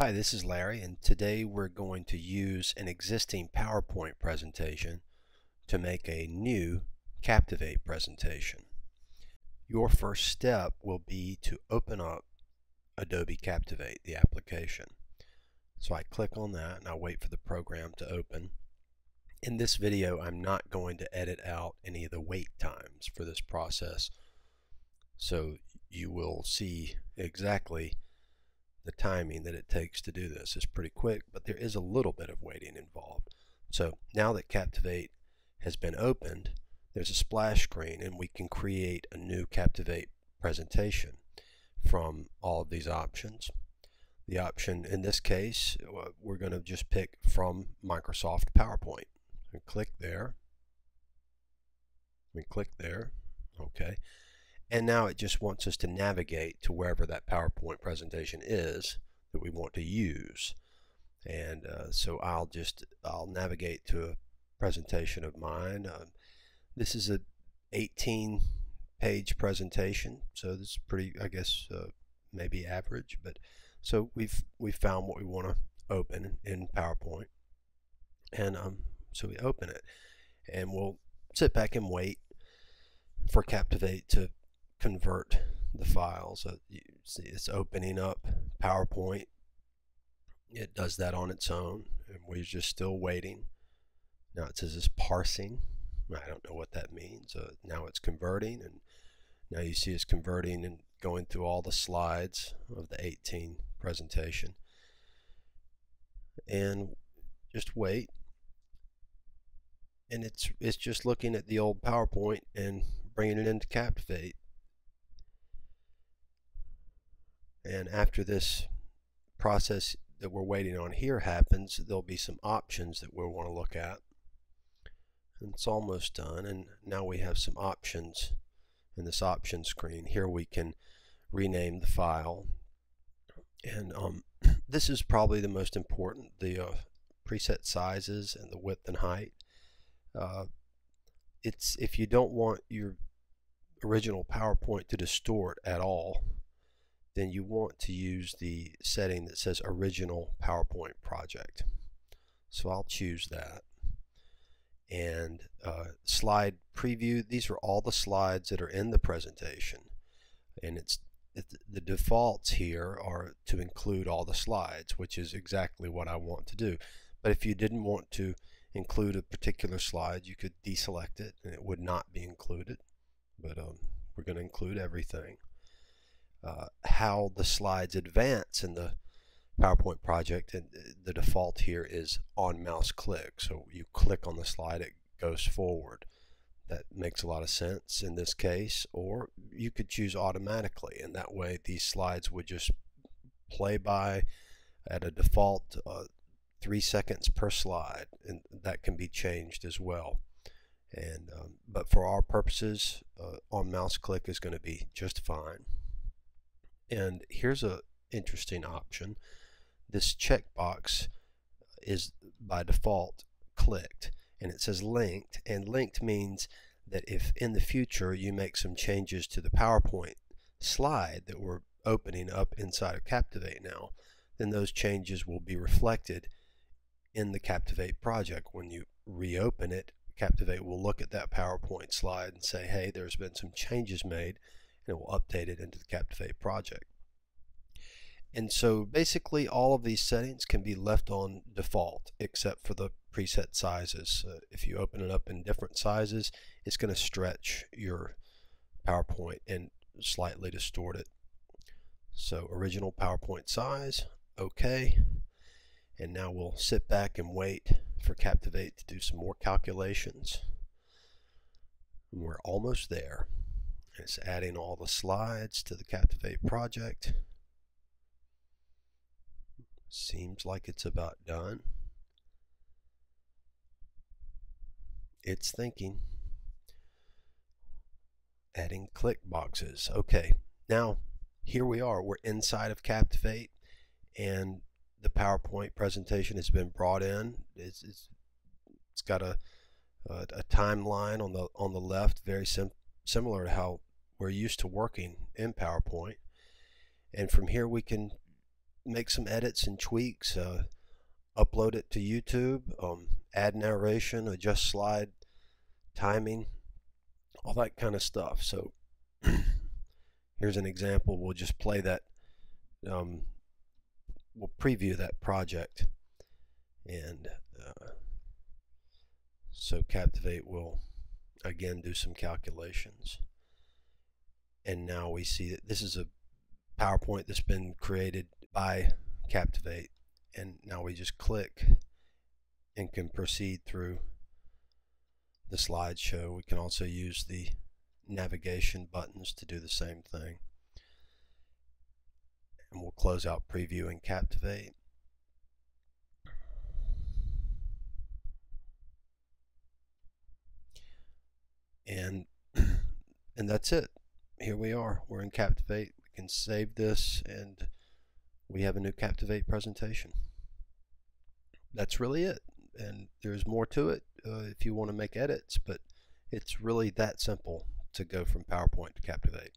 Hi, this is Larry, and today we're going to use an existing PowerPoint presentation to make a new Captivate presentation. Your first step will be to open up Adobe Captivate, the application. So I click on that and I wait for the program to open. In this video, I'm not going to edit out any of the wait times for this process, so you will see exactly the timing that it takes to do this. Is pretty quick, but there is a little bit of waiting involved. So now that Captivate has been opened, there's a splash screen and we can create a new Captivate presentation from all of these options. The option in this case, we're going to just pick from Microsoft PowerPoint. And click there. We click there. Okay. And now it just wants us to navigate to wherever that PowerPoint presentation is that we want to use. And so I'll navigate to a presentation of mine. This is a 18-page presentation, so this is pretty, I guess, maybe average. But so we've found what we want to open in PowerPoint, and so we open it, and we'll sit back and wait for Captivate to convert the files. You see it's opening up PowerPoint. It does that on its own, and we're just still waiting. Now it says it's parsing. I don't know what that means. Now it's converting, and now you see it's converting and going through all the slides of the 18 presentation. And just wait, and it's just looking at the old PowerPoint and bringing it into Captivate. And after this process that we're waiting on here happens, there'll be some options that we'll want to look at. And it's almost done, and now we have some options in this option screen. Here we can rename the file, and this is probably the most important, the preset sizes and the width and height. It's if you don't want your original PowerPoint to distort at all, then you want to use the setting that says Original PowerPoint Project. So I'll choose that. And slide preview, these are all the slides that are in the presentation. And the defaults here are to include all the slides, which is exactly what I want to do. But if you didn't want to include a particular slide, you could deselect it and it would not be included. But we're going to include everything. How the slides advance in the PowerPoint project, and the default here is on mouse click. So you click on the slide, it goes forward. That makes a lot of sense in this case. Or you could choose automatically, and that way these slides would just play by at a default 3 seconds per slide, and that can be changed as well. And but for our purposes, on mouse click is going to be just fine. And here's a interesting option. This checkbox is by default clicked, and it says linked, and linked means that if in the future you make some changes to the PowerPoint slide that we're opening up inside of Captivate now, then those changes will be reflected in the Captivate project. When you reopen it, Captivate will look at that PowerPoint slide and say, hey, there's been some changes made, and it will update it into the Captivate project. And so basically all of these settings can be left on default except for the preset sizes. If you open it up in different sizes, it's going to stretch your PowerPoint and slightly distort it. So original PowerPoint size, okay. And now we'll sit back and wait for Captivate to do some more calculations. And we're almost there. It's adding all the slides to the Captivate project. Seems like it's about done. It's thinking. Adding click boxes. Okay, now here we are. We're inside of Captivate, and the PowerPoint presentation has been brought in. It's got a timeline on the left, very similar to how we're used to working in PowerPoint. And from here we can make some edits and tweaks, upload it to YouTube, add narration, adjust slide timing, all that kind of stuff. So here's an example. We'll just play that. We'll preview that project, and so Captivate will again do some calculations. And now we see that this is a PowerPoint that's been created by Captivate, and now we just click and can proceed through the slideshow. We can also use the navigation buttons to do the same thing. And we'll close out preview in Captivate. And that's it. Here we are. We're in Captivate. We can save this, and we have a new Captivate presentation. That's really it. And there's more to it if you want to make edits, but it's really that simple to go from PowerPoint to Captivate.